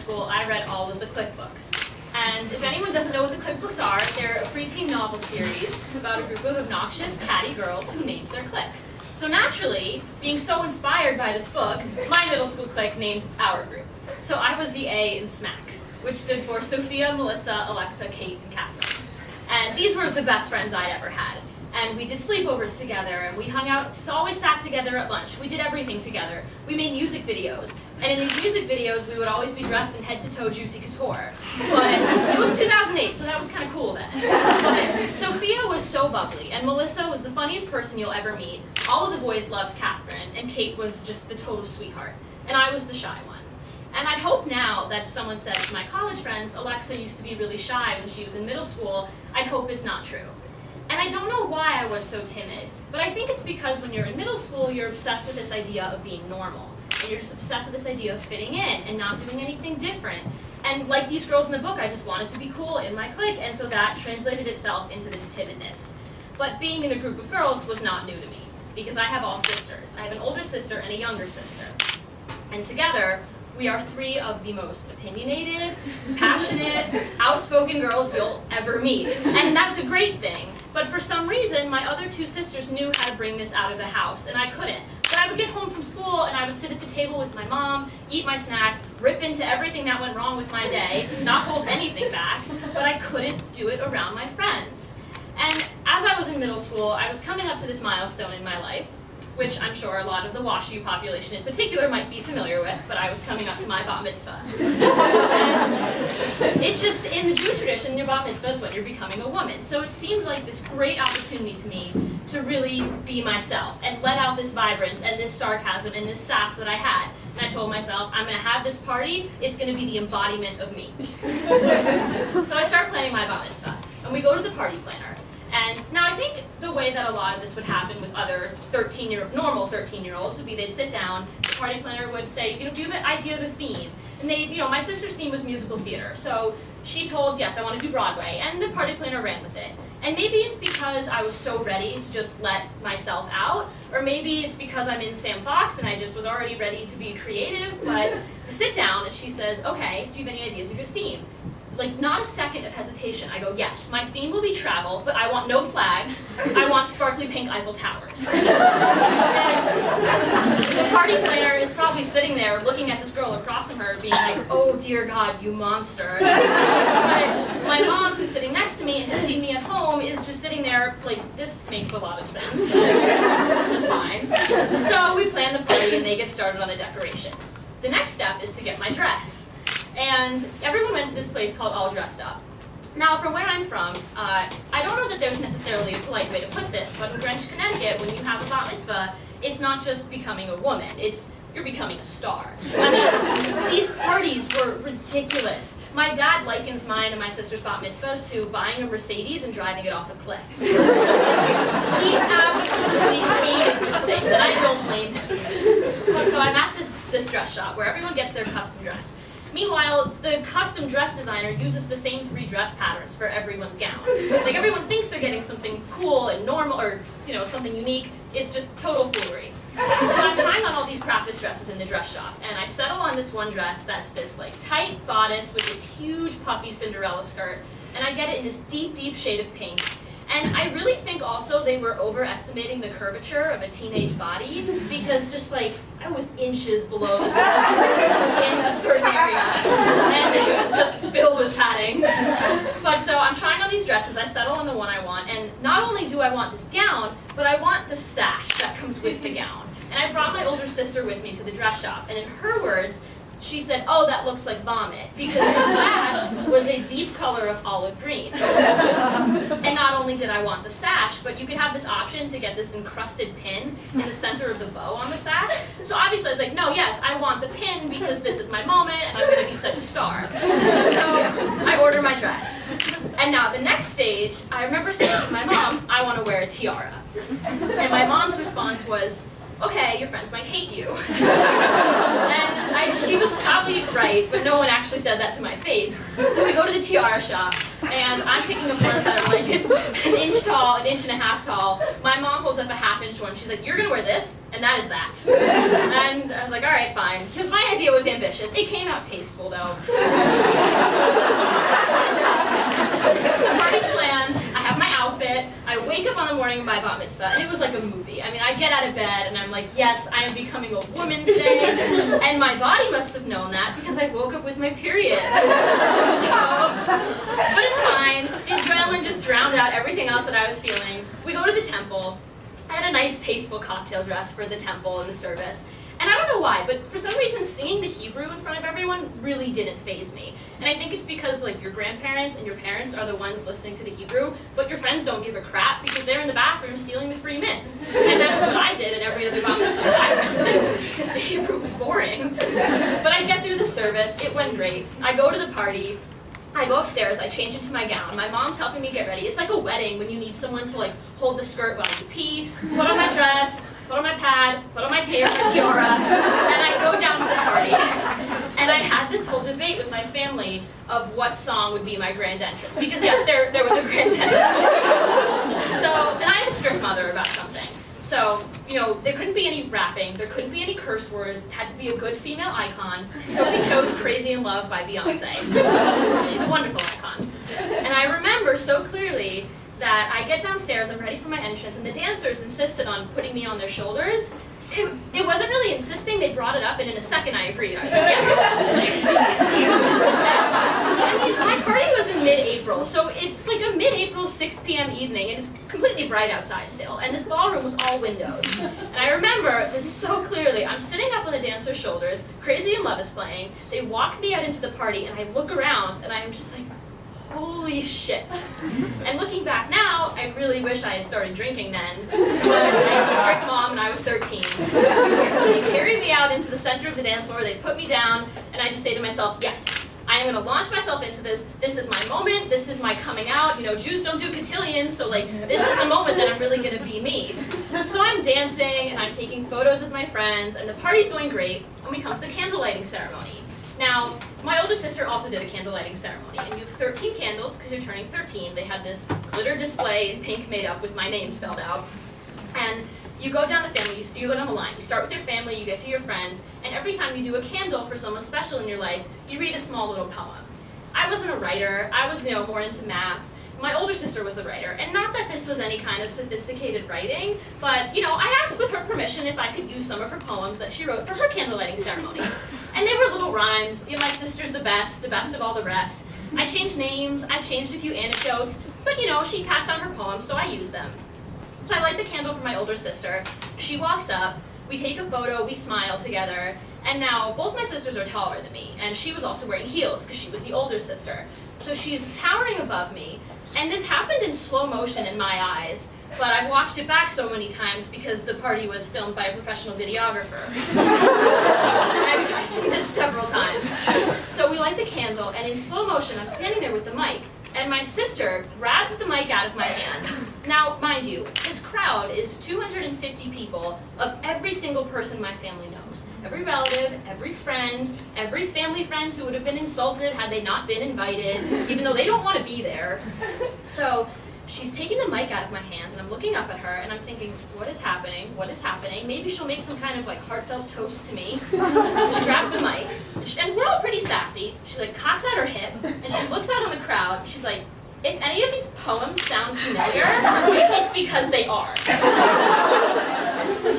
school, I read all of the Click books. And if anyone doesn't know what the Click books are, they're a preteen novel series about a group of obnoxious, catty girls who named their clique. So naturally, being so inspired by this book, my middle school clique named our group. So I was the A in SMAC, which stood for Sophia, Melissa, Alexa, Kate, and Catherine. And these were the best friends I'd ever had. And we did sleepovers together, and we hung out, always sat together at lunch. We did everything together. We made music videos. And in these music videos, we would always be dressed in head-to-toe Juicy Couture. But it was 2008, so that was kind of cool then. But Sophia was so bubbly, and Melissa was the funniest person you'll ever meet. All of the boys loved Catherine, and Kate was just the total sweetheart. And I was the shy one. And I'd hope now that someone said to my college friends, Alexa used to be really shy when she was in middle school, I'd hope is not true. And I don't know why I was so timid, but I think it's because when you're in middle school, you're obsessed with this idea of being normal. And you're just obsessed with this idea of fitting in and not doing anything different. And like these girls in the book, I just wanted to be cool in my clique, and so that translated itself into this timidness. But being in a group of girls was not new to me, because I have all sisters. I have an older sister and a younger sister. And together, we are three of the most opinionated, passionate, outspoken girls you'll ever meet. And that's a great thing. But for some reason, my other two sisters knew how to bring this out of the house, and I couldn't. But I would get home from school, and I would sit at the table with my mom, eat my snack, rip into everything that went wrong with my day, not hold anything back, but I couldn't do it around my friends. And as I was in middle school, I was coming up to this milestone in my life, which I'm sure a lot of the WashU population in particular might be familiar with, but I was coming up to my bat mitzvah. And it just, in the Jewish tradition, your bat mitzvah is when you're becoming a woman. So it seems like this great opportunity to me to really be myself and let out this vibrance and this sarcasm and this sass that I had. And I told myself, I'm going to have this party, it's going to be the embodiment of me. So I start planning my bat mitzvah, and we go to the party planner. And now I think the way that a lot of this would happen with other normal 13-year-olds would be they'd sit down, the party planner would say, do you have an idea of a theme? And my sister's theme was musical theater. So she told, yes, I want to do Broadway, and the party planner ran with it. And maybe it's because I was so ready to just let myself out, or maybe it's because I'm in Sam Fox and I just was already ready to be creative, but I sit down and she says, okay, do you have any ideas of your theme? Like, not a second of hesitation. I go, yes, my theme will be travel, but I want no flags. I want sparkly pink Eiffel Towers. And the party planner is probably sitting there looking at this girl across from her being like, oh dear God, you monster. But my mom, who's sitting next to me and has seen me at home, is just sitting there like, this makes a lot of sense. This is fine. So we plan the party and they get started on the decorations. The next step is to get my dress. And everyone went to this place called All Dressed Up. Now, from where I'm from, I don't know that there's necessarily a polite way to put this, but in Greenwich, Connecticut, when you have a bat mitzvah, it's not just becoming a woman, you're becoming a star. I mean, these parties were ridiculous. My dad likens mine and my sister's bat mitzvahs to buying a Mercedes and driving it off a cliff. He absolutely hated these things, and I don't blame him. So I'm at this dress shop where everyone gets their custom dress. Meanwhile, the custom dress designer uses the same 3 dress patterns for everyone's gown. Like, everyone thinks they're getting something cool and normal, or something unique. It's just total foolery. So I'm trying on all these practice dresses in the dress shop, and I settle on this one dress that's this like tight bodice with this huge puffy Cinderella skirt, and I get it in this deep, deep shade of pink. And I really think also they were overestimating the curvature of a teenage body, because just like, I was inches below the surface in a certain area, and it was just filled with padding. But so I'm trying on these dresses, I settle on the one I want, and not only do I want this gown, but I want the sash that comes with the gown. And I brought my older sister with me to the dress shop, and in her words, she said, oh, that looks like vomit, because the sash was a deep color of olive green. And not only did I want the sash, but you could have this option to get this encrusted pin in the center of the bow on the sash. So obviously I was like, no, yes, I want the pin because this is my moment and I'm going to be such a star. So I order my dress. And now the next stage, I remember saying to my mom, I want to wear a tiara. And my mom's response was, okay, your friends might hate you. And she was probably right, but no one actually said that to my face. So we go to the tiara shop, and I'm picking up ones that are like an inch tall, an inch and a half tall. My mom holds holds up a half-inch one. She's like, you're gonna wear this, and that is that. And I was like, all right, fine. Because my idea was ambitious. It came out tasteful, though. The party's planned. I have my outfit. I wake up on the morning of my bat mitzvah, and it was like a movie. I mean, I get out of bed, and I'm like, yes, I am becoming a woman today. And my body must have known that because I woke up with my period. But it's fine. The adrenaline just drowned out everything else that I was feeling. We go to the temple. I had a nice, tasteful cocktail dress for the temple and the service. And I don't know why, but for some reason singing the Hebrew in front of everyone really didn't faze me. And I think it's because like your grandparents and your parents are the ones listening to the Hebrew, but your friends don't give a crap because they're in the bathroom stealing the free mints. And that's what I did at every other bar mitzvah that I went to, because the Hebrew was boring. But I get through the service, it went great. I go to the party. I go upstairs, I change into my gown. My mom's helping me get ready. It's like a wedding when you need someone to like hold the skirt while you pee, put on my dress, put on my pad, put on my tiara, and I go down to the party. And I had this whole debate with my family of what song would be my grand entrance. Because yes, there was a grand entrance. So, and I am a strict mother about some things. So, you know, there couldn't be any rapping, there couldn't be any curse words, it had to be a good female icon. So we chose Crazy in Love by Beyonce. She's a wonderful icon. And I remember so clearly that I get downstairs, I'm ready for my entrance, and the dancers insisted on putting me on their shoulders. It wasn't really insisting, they brought it up, and in a second I agreed. I was like, yes. I mean, my party was in mid-April, so it's like a mid-April 6 p.m. evening, and it's completely bright outside still, and this ballroom was all windows. And I remember this so clearly. I'm sitting up on the dancer's shoulders, Crazy in Love is playing, they walk me out into the party, and I look around, and I'm just like, holy shit. And looking back now, I really wish I had started drinking then, but I was a strict mom and I was 13. So they carry me out into the center of the dance floor, they put me down, and I just say to myself, yes, I am going to launch myself into this. This is my moment, this is my coming out. You know, Jews don't do cotillions, so like, this is the moment that I'm really going to be me. So I'm dancing, and I'm taking photos with my friends, and the party's going great, and we come to the candle lighting ceremony. Now, my older sister also did a candle lighting ceremony, and you have 13 candles because you're turning 13. They had this glitter display in pink made up with my name spelled out. And you go down the family, you go down the line. You start with your family, you get to your friends, and every time you do a candle for someone special in your life, you read a small little poem. I wasn't a writer, I was, more into math. My older sister was the writer, and not that this was any kind of sophisticated writing, but, I asked with her permission if I could use some of her poems that she wrote for her candle lighting ceremony. And they were little rhymes, my sister's the best of all the rest. I changed names, I changed a few anecdotes, but, she passed on her poems, so I used them. So I light the candle for my older sister. She walks up, we take a photo, we smile together, and now both my sisters are taller than me, and she was also wearing heels because she was the older sister. So she's towering above me, and this happened in slow motion in my eyes, but I've watched it back so many times because the party was filmed by a professional videographer. I've seen this several times. So we light the candle, and in slow motion, I'm standing there with the mic, and my sister grabs the mic out of my hand. Now, mind you, this crowd is 250 people of every single person my family knows. Every relative, every friend, every family friend who would have been insulted had they not been invited, even though they don't want to be there. So she's taking the mic out of my hands, and I'm looking up at her, and I'm thinking, what is happening? What is happening? Maybe she'll make some kind of heartfelt toast to me. She grabs the mic, and we're all pretty sassy. She cocks out her hip, and she looks out on the crowd. She's like, if any of these poems sound familiar, it's because they are. She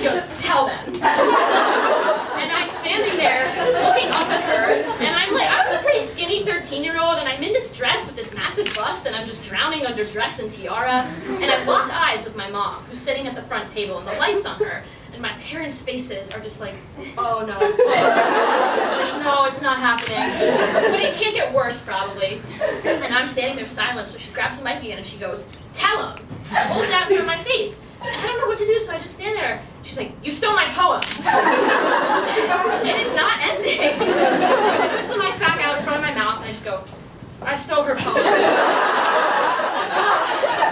goes, tell them. And I'm standing there looking up at her, and I was a pretty skinny 13-year-old, and I'm in this dress with this massive bust, and I'm just drowning under dress and tiara, and I lock eyes with my mom, who's sitting at the front table, and the light's on her, and my parents' faces are just like, oh no, no, it's not happening. But it can't get worse, probably. And I'm standing there silent, so she grabs the mic again, and she goes, tell him. She holds it out in front of my face. And I don't know what to do, so I just stand there. She's like, you stole my poems. And it's not ending. And she puts the mic back out in front of my mouth, and I just go, I stole her poems.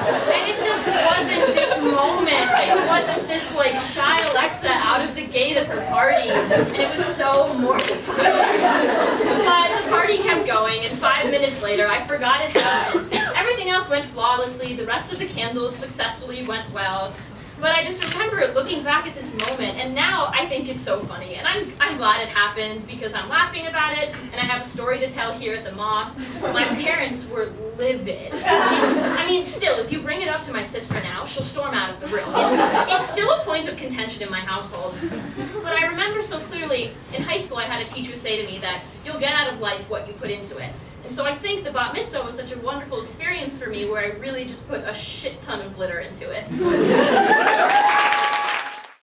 And it just wasn't this moment. It wasn't this shy Alexa out of the gate at her party. And it was so mortifying. But the party kept going, and 5 minutes later, I forgot it happened. Everything else went flawlessly. The rest of the candles successfully went well. But I just remember looking back at this moment, and now I think it's so funny. And I'm glad it happened because I'm laughing about it, and I have a story to tell here at the Moth. My parents were livid. I mean, still, if you bring it up to my sister now, she'll storm out of the room. It's still a point of contention in my household. But I remember so clearly, in high school I had a teacher say to me that you'll get out of life what you put into it. And so I think the bat mitzvah was such a wonderful experience for me where I really just put a shit ton of glitter into it.